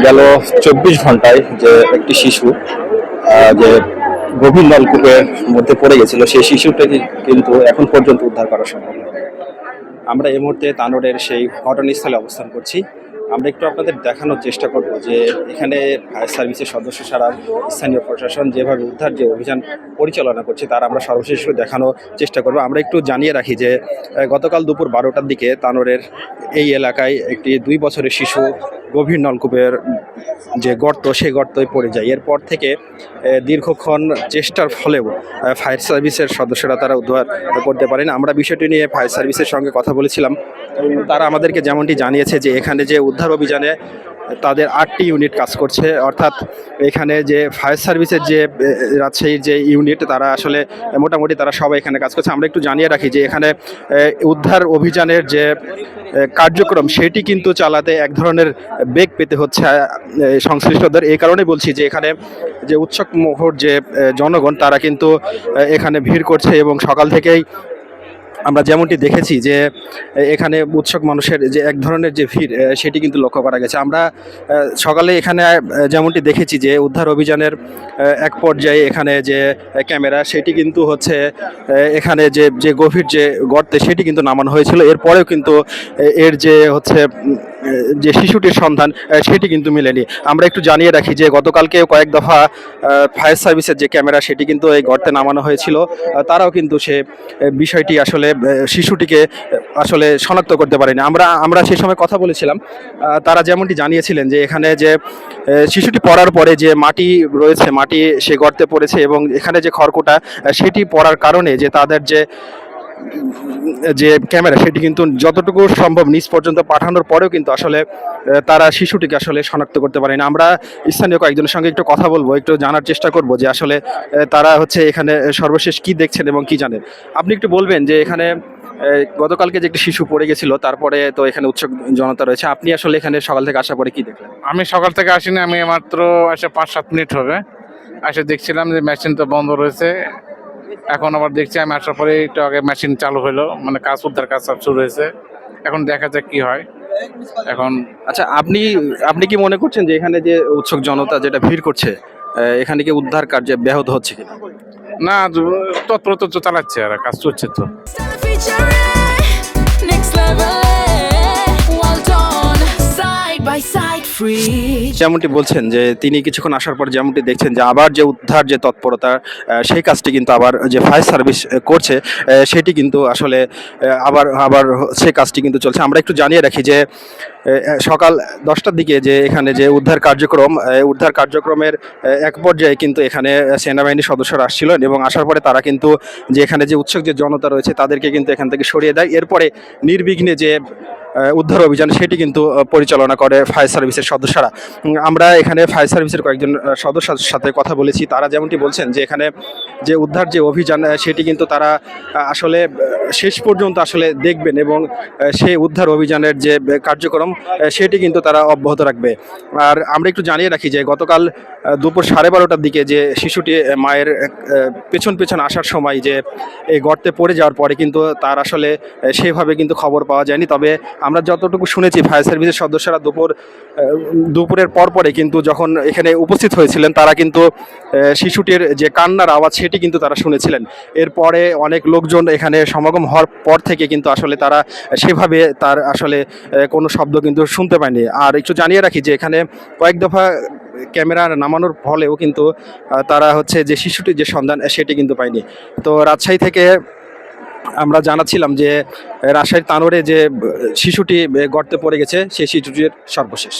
গেল 24 ঘন্টায় যে একটি শিশু যে গভীর নলকূপের মধ্যে পড়ে গেছিল, সেই শিশুটাকে কিন্তু এখন পর্যন্ত উদ্ধার করা সম্ভব হয়নি। আমরা এই মুহূর্তে তানোরের সেই ঘটনাস্থলে অবস্থান করছি। আমরা একটু আপনাদের দেখানোর চেষ্টা করব যে এখানে ফায়ার সার্ভিসের সদস্য ছাড়া স্থানীয় প্রশাসন যেভাবে উদ্ধার যে অভিযান পরিচালনা করছে তার আমরা সর্বশেষ দেখানোর চেষ্টা করব। আমরা একটু জানিয়ে রাখি যে গতকাল দুপুর 12টার দিকে তানোরের এই এলাকায় একটি 2 বছরের শিশু গভীর নলকূপের যে গর্ত, সেই গর্তই পড়ে যায়। এরপর থেকে দীর্ঘক্ষণ চেষ্টার ফলেও ফায়ার সার্ভিসের সদস্যরা তারা উদ্ধার করতে পারেন। আমরা বিষয়টি নিয়ে ফায়ার সার্ভিসের সঙ্গে কথা বলেছিলাম। তারা আমাদেরকে যেমনটি জানিয়েছে যে এখানে যে উদ্ধার অভিযানে তাদের 8টি ইউনিট কাজ করছে, অর্থাৎ এখানে যে ফায়ার সার্ভিসের যে রাজশাহীর যে ইউনিট তারা আসলে মোটামুটি তারা সবাই এখানে কাজ করছে। আমরা একটু জানিয়ে রাখি যে এখানে উদ্ধার অভিযানের যে কার্যক্রম সেটি কিন্তু চালাতে এক ধরনের বেগ পেতে হচ্ছে সংশ্লিষ্টদের। এই কারণে বলছি যে এখানে যে উৎসব মুখর যে জনগণ তারা কিন্তু এখানে ভিড় করছে এবং সকাল থেকেই আমরা যেমনটি দেখেছি যে এখানে উৎসুক মানুষের যে এক ধরনের যে ভিড় সেটি কিন্তু লক্ষ্য করা গেছে। আমরা সকালে এখানে যেমনটি দেখেছি যে উদ্ধার অভিযানের এক পর্যায়ে এখানে যে ক্যামেরা সেটি কিন্তু হচ্ছে এখানে যে যে গভীর যে গর্তে সেটি কিন্তু নামানো হয়েছিল। এরপরেও কিন্তু এর যে হচ্ছে যে শিশুটির সন্ধান সেটি কিন্তু মেলেনি। আমরা একটু জানিয়ে রাখি যে গতকালকে কয়েক দফা ফায়ার সার্ভিসের যে ক্যামেরা সেটি কিন্তু এই গর্তে নামানো হয়েছিল। তারাও কিন্তু সে বিষয়টি আসলে শিশুটিকে আসলে শনাক্ত করতে পারেনি। আমরা সেই সময় কথা বলেছিলাম। তারা যেমনটি জানিয়েছিলেন যে এখানে যে শিশুটি পড়ার পরে যে মাটি রয়েছে, মাটি সে গর্তে পড়েছে এবং এখানে যে খড়কুটা সেটি পড়ার কারণে যে তাদের যে ক্যামেরা সেটি কিন্তু যতটুকু সম্ভব নিচ পর্যন্ত পাঠানোর পরেও কিন্তু আসলে তারা শিশুটিকে আসলে শনাক্ত করতে পারেনি। আমরা স্থানীয় কয়েকজনের সঙ্গে একটু কথা বলবো, একটু জানার চেষ্টা করব যে আসলে তারা হচ্ছে এখানে সর্বশেষ কি দেখছেন এবং কি জানেন। আপনি একটু বলবেন যে এখানে গতকালকে যে একটি শিশু পড়ে গেছিল, তারপরে তো এখানে উৎসুক জনতা রয়েছে, আপনি আসলে এখানে সকাল থেকে আসার পরে কি দেখলেন? আমি সকাল থেকে আসিনি, আমি মাত্র এসে 5-7 মিনিট হবে। এসে দেখছিলাম যে মেশিন তো বন্ধ রয়েছে। এখন আবার দেখছি আমি আসার পরে একটু আগে মেশিন চালু হলো, মানে কাজ উদ্ধার কাজ সব শুরু হয়েছে। এখন দেখা যাক কি হয়। এখন আচ্ছা, আপনি কি মনে করছেন যে এখানে যে উৎসুক জনতা যেটা ভিড় করছে এখানে কি উদ্ধার কার্যে ব্যাহত হচ্ছে কিনা? না, তৎপরতা তো চালাচ্ছে আর কাজ চলছে তো। যেমনটি বলছেন যে তিনি কিছুক্ষণ আসার পর যেমনটি দেখছেন যে আবার যে উদ্ধার যে তৎপরতা সেই কাজটি কিন্তু আবার যে ফায়ার সার্ভিস করছে সেটি কিন্তু আসলে আবার আবার সেই কাজটি কিন্তু চলছে। আমরা একটু জানিয়ে রাখি যে সকাল 10টার দিকে যে এখানে যে উদ্ধার কার্যক্রমের এক পর্যায়ে কিন্তু এখানে সেনাবাহিনীর সদস্যরা আসছিলেন এবং আসার পরে তারা কিন্তু যে এখানে যে উৎসুক যে জনতা রয়েছে তাদেরকে কিন্তু এখান থেকে সরিয়ে দেয়। এরপরে নির্বিঘ্নে যে উদ্ধার অভিযান সেটি কিন্তু পরিচালনা করে ফায়ার সার্ভিসের সদস্যরা। আমরা এখানে ফায়ার সার্ভিসের কয়েকজন সদস্যের সাথে কথা বলেছি। তারা যেমনটি বলছেন যে এখানে যে উদ্ধার যে অভিযান সেটি কিন্তু তারা আসলে শেষ পর্যন্ত আসলে দেখবেন এবং সেই উদ্ধার অভিযানের যে কার্যক্রম সেটি কিন্তু তারা অব্যাহত রাখবে। আর আমরা একটু জানিয়ে রাখি যে গতকাল দুপুর 12:30টার দিকে যে শিশুটি মায়ের পেছন আসার সময় যে এই গর্তে পড়ে যাওয়ার পরে কিন্তু তার আসলে সেভাবে কিন্তু খবর পাওয়া যায়নি। তবে আমরা যতটুকু শুনেছি ফায়ার সার্ভিসের সদস্যরা দুপুরের পরে কিন্তু যখন এখানে উপস্থিত হয়েছিলেন তারা কিন্তু শিশুটির যে কান্নার আওয়াজ সেটি কিন্তু তারা শুনেছিলেন। এরপরে অনেক লোকজন এখানে সমাগম হওয়ার পর থেকে কিন্তু আসলে তারা সেভাবে তার আসলে কোনো শব্দ কিন্তু শুনতে পায়নি। আর একটু জানিয়ে রাখি যে এখানে কয়েক দফা ক্যামেরা নামানোর ফলেও কিন্তু তারা হচ্ছে যে শিশুটির যে সন্ধান সেটি কিন্তু পায়নি। তো রাজশাহী থেকে আমরা জানাচ্ছিলাম যে রাজশাহীর তানোরে যে শিশুটি গর্তে পড়ে গেছে সেই শিশুটির সর্বশেষ।